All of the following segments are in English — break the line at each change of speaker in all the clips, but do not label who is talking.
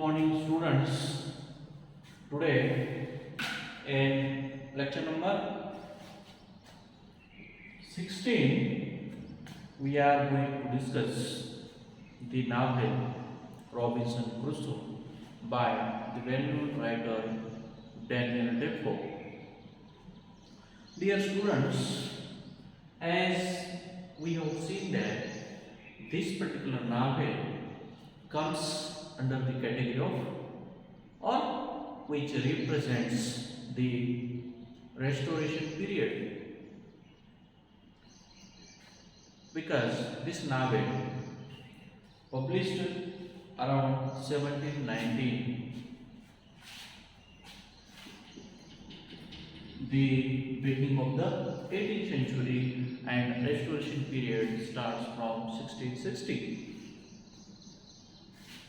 morning, students. Today in lecture number 16 we are going to discuss the novel Robinson Crusoe by the well-known writer Daniel Defoe. Dear students, as we have seen that this particular novel comes under the category of or which represents the restoration period, because this novel published around 1719, the beginning of the 18th century, and restoration period starts from 1660.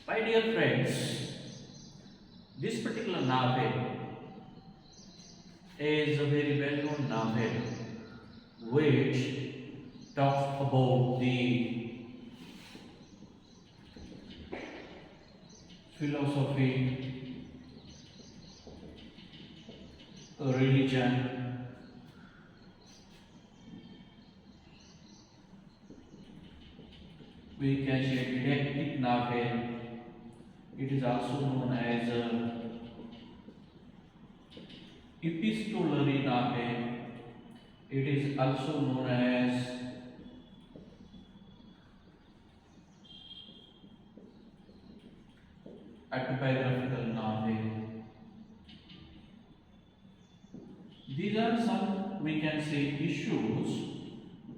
My dear friends, this particular novel is a very well-known novel which talks about the philosophy, religion, we can say didactic novel. It is also known as epistolary novel. It is also known as autobiographical novel. These are some, we can say, issues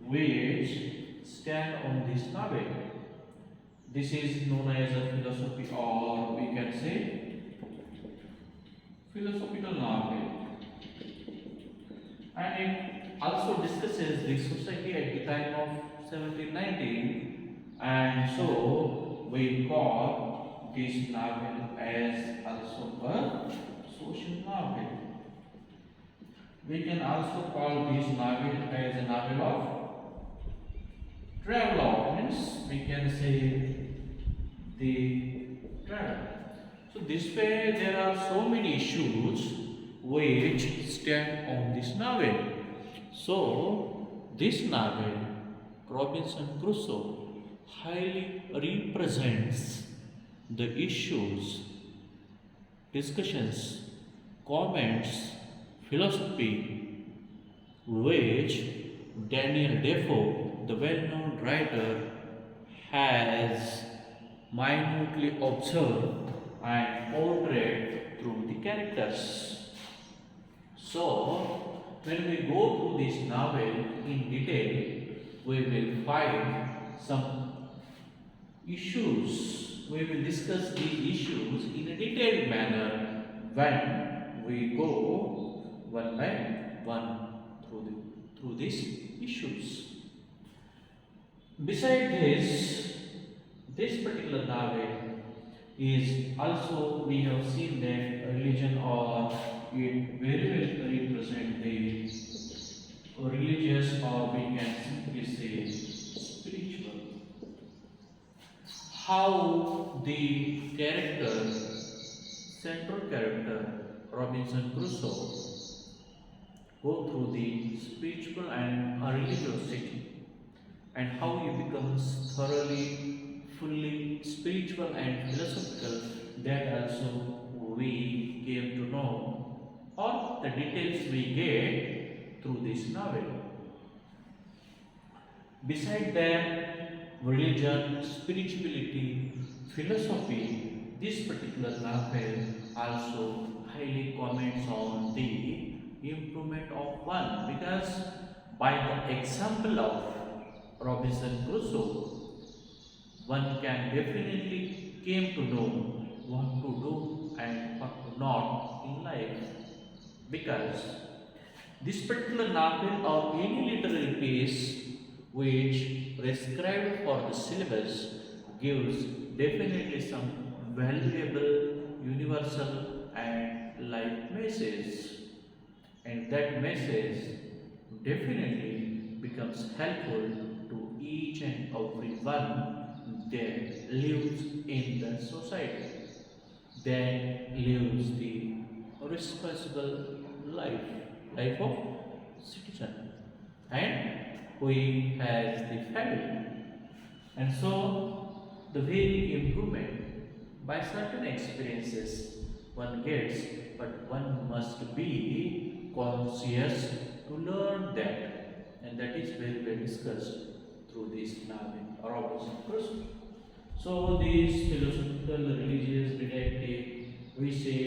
which stand on this novel. This is known as a philosophy, or we can say philosophical novel, and it also discusses the society at the time of 1719, and so we call this novel as also a social novel. We can also call this novel as a novel of travelogue, means we can say the travel. So this way there are so many issues which stand on this novel. So this novel, Robinson Crusoe, highly represents the issues, discussions, comments, philosophy which Daniel Defoe, the well-known writer, has minutely observed and portrayed through the characters. So, when we go through this novel in detail, we will find some issues. We will discuss these issues in a detailed manner when we go one by one through these issues. Beside this particular novel is also, we have seen that religion, or it very well represent the religious, or we can simply say spiritual. How the character, central character Robinson Crusoe, go through the spiritual and religiosity, and how he becomes thoroughly, fully spiritual and philosophical, that also we came to know, or the details we get through this novel. Beside that, religion, spirituality, philosophy, this particular novel also highly comments on the improvement of one, because by the example of Robinson Crusoe, one can definitely came to know what to do and what to not in life, because this particular novel or any literary piece which prescribed for the syllabus gives definitely some valuable, universal and life message, and that message definitely becomes helpful to each and every one that lives in the society. then lives the responsible life, life of citizen, and he has the family. And so the very improvement by certain experiences one gets, but one must be conscious to learn that, and that is very well discussed through this novel Robinson Crusoe. So this philosophical, religious, didactic, we say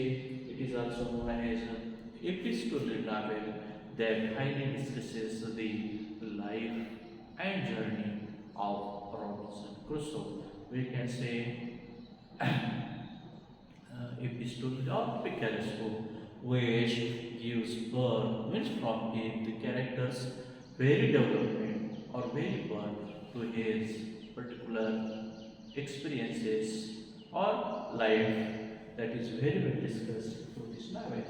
it is also known as epistolary novel that highly discusses the life and journey of Robinson Crusoe. We can say epistolary or pictorial book, which gives birth, means from it the characters very development or very birth to his particular experiences or life, that is very well discussed through this novel.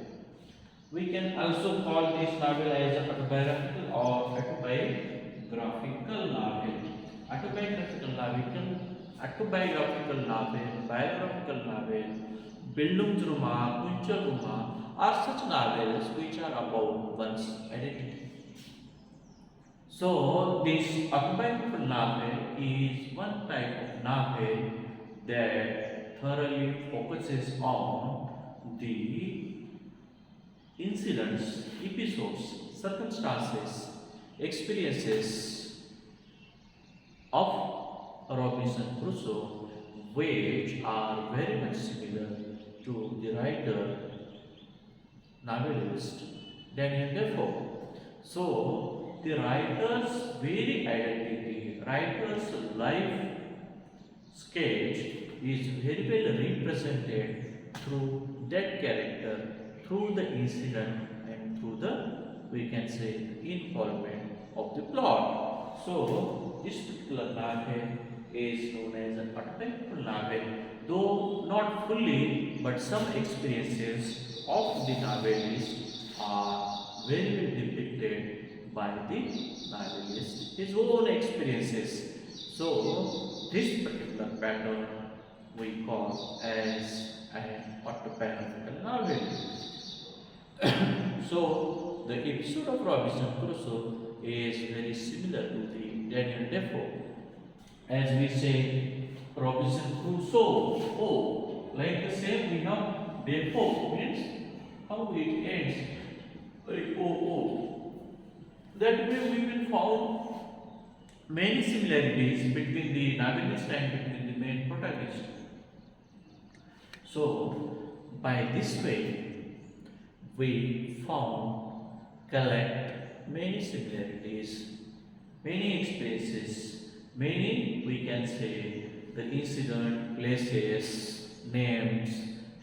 We can also call this novel as a autobiographical or autobiographical novel. Autobiographical novel, autobiographical novel, biographical novel, Bildungsroman, Kunstroman are such novels which are about one's identity. So, this autobiographical novel is one type of novel that thoroughly focuses on the incidents, episodes, circumstances, experiences of Robinson Crusoe, which are very much similar to the writer, novelist Daniel Defoe. So, the writer's very identity, writer's life sketch is very well represented through that character, through the incident, and through the, we can say, involvement of the plot. So, this particular novel is known as an autobiographical novel, though not fully, but some experiences of the novelist are very well depicted by the novelist, his own experiences. So, this particular pattern we call as an autobiographical novel. So, the episode of Robinson Crusoe is very similar to the Daniel Defoe. As we say, Robinson Crusoe, oh, like the same we have Defoe, means how it ends, like oh. That way we will found many similarities between the novelist and between the main protagonist. So, by this way, we found, collect many similarities, many experiences, many, we can say, the incident, places, names,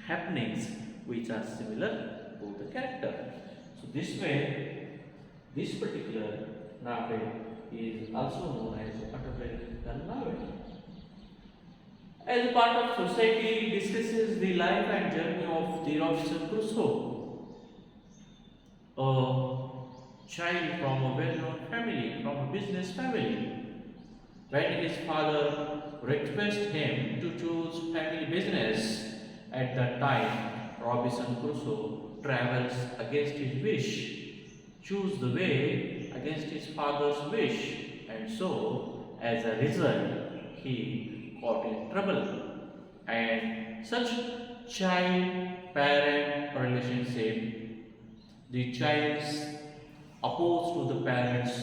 happenings which are similar to the character. So, this way, this particular novel is also known as autobiographical novel. As a part of society, discusses the life and journey of the Robinson Crusoe, a child from a well-known family, from a business family. When his father requested him to choose family business, at that time Robinson Crusoe travels against his wish, choose the way against his father's wish, and so as a result he got in trouble. And such child-parent relationship, the child's opposed to the parents'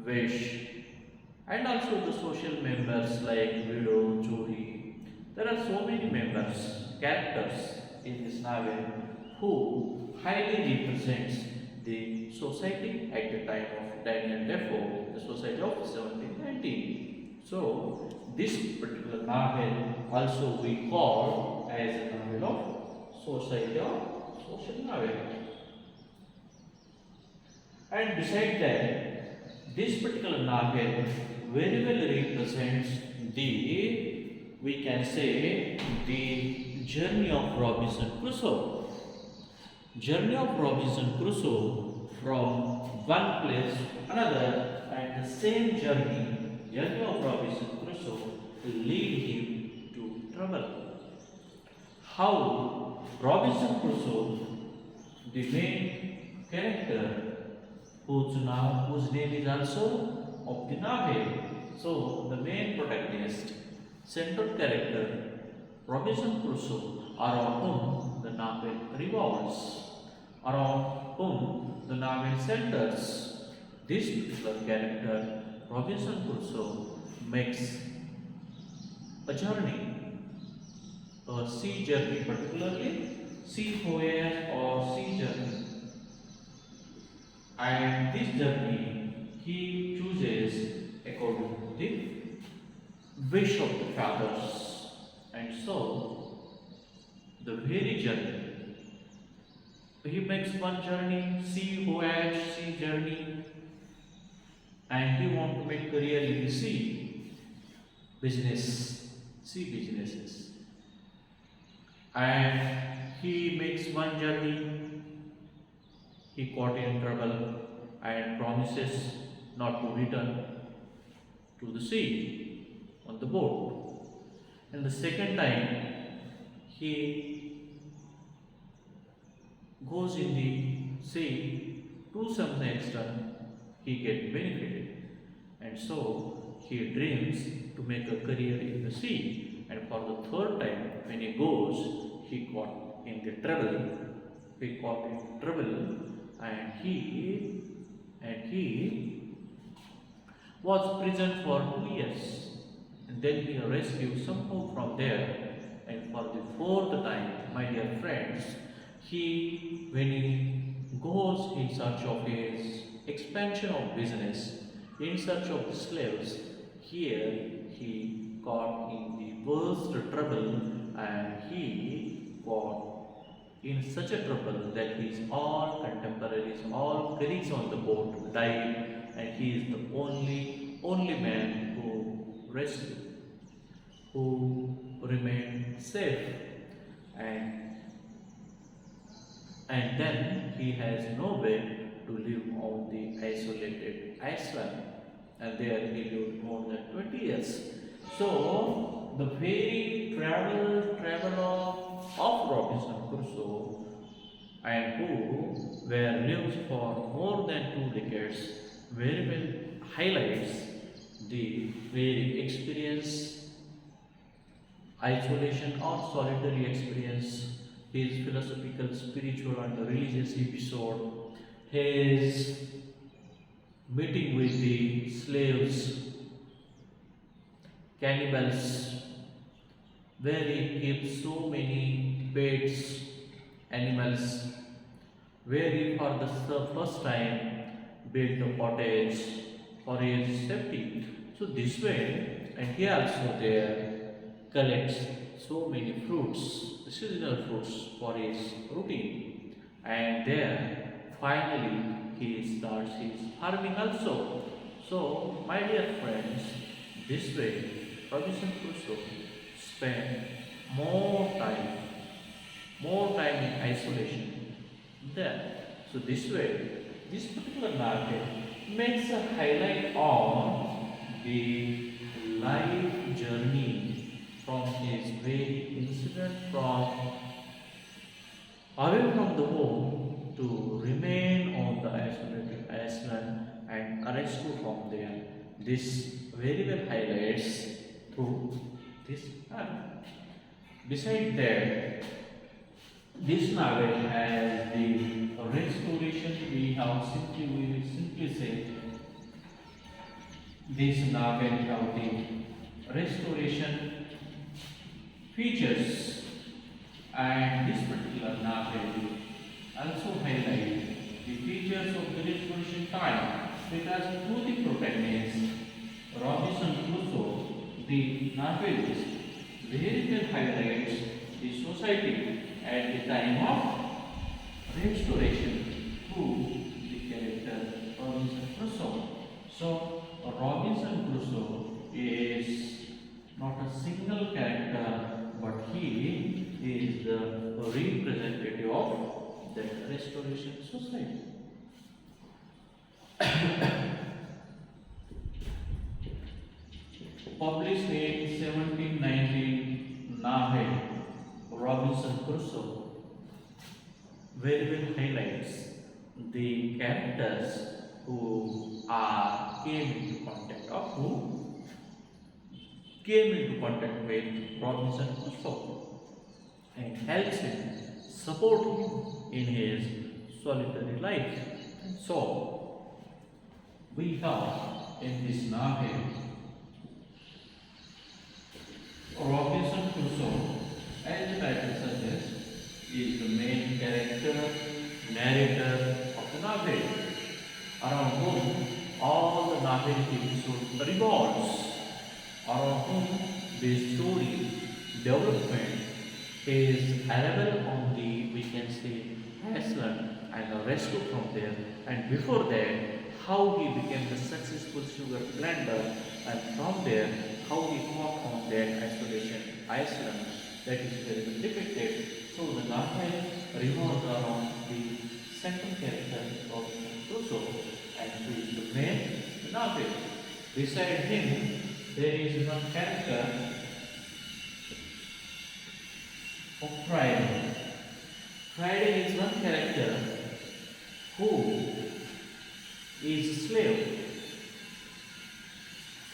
wish, and also the social members like widow, chori. There are so many members, characters in this novel who highly represents the society at the time of Daniel Defoe, the society of 1719. So, this particular novel also we call as a novel of society or social novel. And besides that, this particular novel very well represents the, we can say, the journey of Robinson Crusoe. Journey of Robinson Crusoe from one place to another, and the same journey of Robinson Crusoe will lead him to travel. how Robinson Crusoe, the main character, whose name is also of the novel. So the main protagonist, central character, Robinson Crusoe, around whom the novel revolves, around whom the novel centers. This particular character, Robinson Crusoe, makes a journey, a sea journey, particularly sea voyage or sea journey. And this journey he chooses according to the wish of the fathers. And so, the very journey, he makes one journey, sea voyage, sea journey, and he wants to make career in the sea business, sea businesses. And he makes one journey, he caught in trouble and promises not to return to the sea on the boat. And the second time he goes in the sea to some extent, he gets benefited. And so he dreams to make a career in the sea. And for the third time, when he goes, he caught in the trouble. He caught in trouble, and he was prisoned for 2 years. And then he rescued somehow from there. And for the fourth time, my dear friends, when he goes in search of his expansion of business, in search of the slaves, here he got in the worst trouble, and he got in such a trouble that his all contemporaries, all colleagues on the boat died, and he is the only man who rescued, who remained safe. And then he has no way to live on the isolated island, and there he lived more than 20 years. So the very travel of Robinson Crusoe, and who were lives for more than 2 decades, very well highlights the very experience, isolation or solitary experience, his philosophical, spiritual and religious episode, his meeting with the slaves, cannibals, where he keeps so many pets, animals, where he for the first time built a cottage for his safety. So this way, and he also there collects so many fruits, seasonal fruits for his routine, and there finally he starts his farming also. So my dear friends, this way Robinson Crusoe spent more time in isolation there. So this way, this particular novel makes a highlight on the life journey from his very incident from away from the home to remain on the isolated island and rescue from there. This very well highlights through this novel. Besides that, this novel has the restoration. We will simply say this novel have the restoration features, and this particular novel also highlight the features of the restoration time, because through the protagonist Robinson Crusoe, the novelist very well highlights the society at the time of restoration through the character Robinson Crusoe. So Robinson Crusoe is not a single character, but he is the representative of that restoration society. Published in 1719, novel Robinson Crusoe very well highlights the characters who are came into contact or who came into contact with Robinson Crusoe and helps him, support him in his solitary life. So we have in this novel Robinson Crusoe, as the title suggests, is the main character, narrator of the novel, around whom all the novel episode revolves, around whom the story development is arrival on the, we can say, Iceland and the rescue from there, and before that, how he became the successful sugar blender, and from there, how he fought on that isolation Iceland. That is very well depicted. So the novel revolves around the central character of Crusoe, and who is the main novel. Beside him, there is one character of Friday. Friday is one character who is a slave,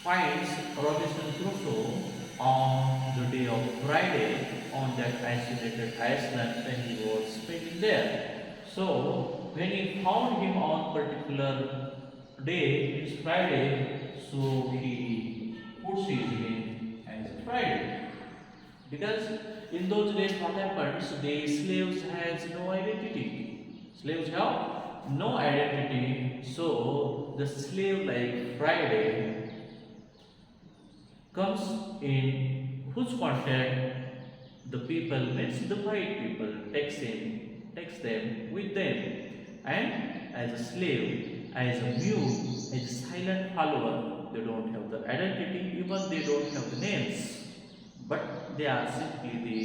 finds Robinson Crusoe on the day of Friday on that isolated island when he was spending there. So when he found him on particular day, it's Friday, so he puts his name as Friday. Because in those days what happens, the slaves has no identity. Slaves have no identity, so the slave like Friday comes in whose contact the people means the white people takes them with them, and as a slave, as a mute, as a silent follower, they don't have the identity, even they don't have the names, but they are simply the,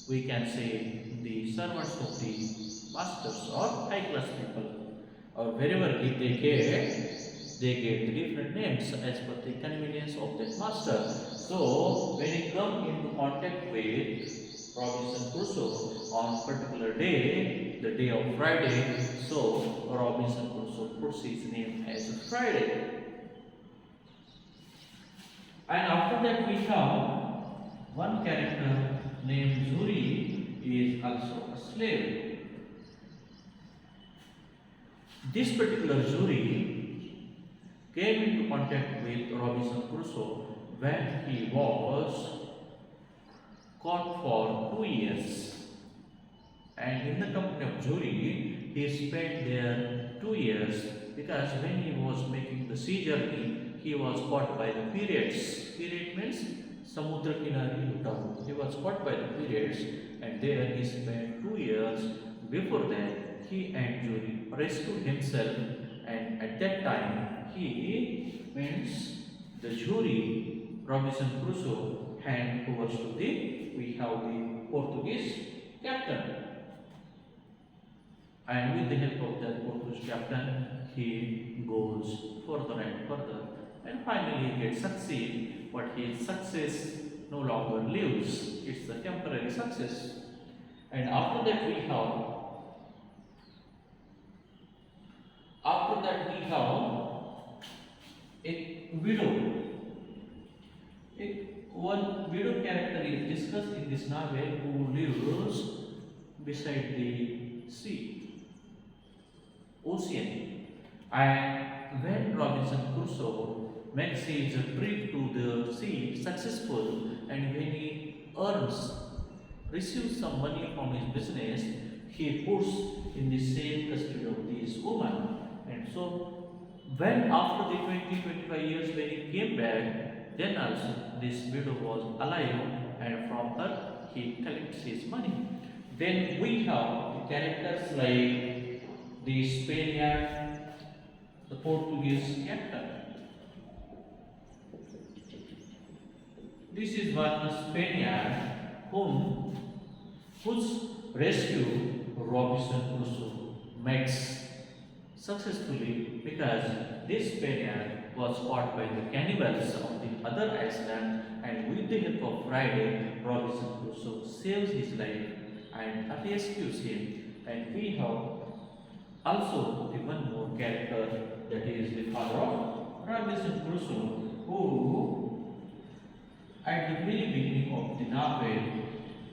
we can say, the servants of the masters or high class people, or wherever they get the different names as per the convenience of that master. So when he come into contact with Robinson Crusoe on particular day, the day of Friday, so Robinson Crusoe puts his name as Friday. And after that we have one character named Zuri is also a slave. This particular Zuri came into contact with Robinson Crusoe when he was caught for 2 years. And in the company of Zuri, he spent there 2 years because when he was making the sea journey, he was caught by the pirates. Pirate means Samudra Kinari Uttam. He was caught by the pirates, and there he spent 2 years. Before that, he and Zuri rescued himself, and at that time, he means the Zuri, Robinson Crusoe, hand over to we have the Portuguese captain. And with the help of that Portuguese captain, he goes further and further, and finally he gets succeed, but his success no longer lives. It's a temporary success. And after that we have a widow. One widow character is discussed in this novel who lives beside the ocean. And when Robinson Crusoe makes his trip to the sea successful, and when he receives some money from his business, he puts in the same custody of this woman. And so when after the 20-25 years when he came back, then also this widow was alive, and from her he collects his money. Then we have the characters like the Spaniard, the Portuguese captain. This is one Spaniard whose rescue Robinson Crusoe makes successfully, because this Spaniard was caught by the cannibals on the other island, and with the help of Friday, Robinson Crusoe saves his life and rescues him. And we have also the one more character, that is the father of Robinson Crusoe, who at the very beginning of the novel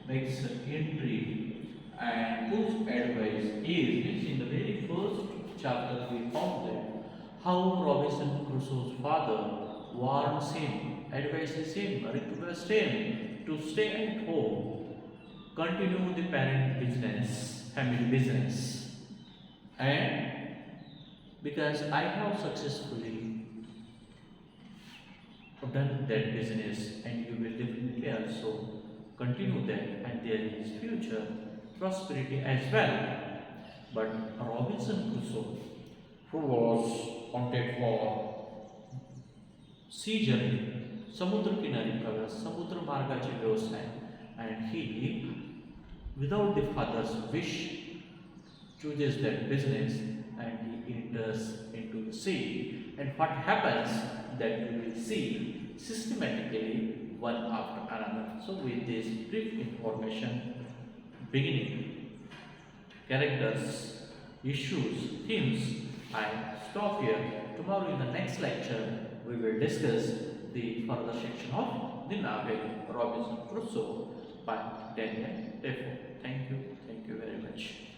makes an entry and whose advice is in the very first chapter we found that how Robinson Crusoe's father warns him, advises him, requests him to stay at home, continue the parent business, family business, and because I have successfully done that business and you will definitely also continue that, and there is future prosperity as well. But Robinson Crusoe, who was wanted for sea journey, समुद्र किनारी प्रवास, समुद्र मार्गाचे व्यवसाय, and he, without the father's wish, chooses that business and he enters into the sea. And what happens that we will see systematically one after another. So with this brief information, beginning, characters, issues, themes, I stop here. Tomorrow in the next lecture, we will discuss the further section of the novel Robinson Crusoe by Defoe. Thank you very much.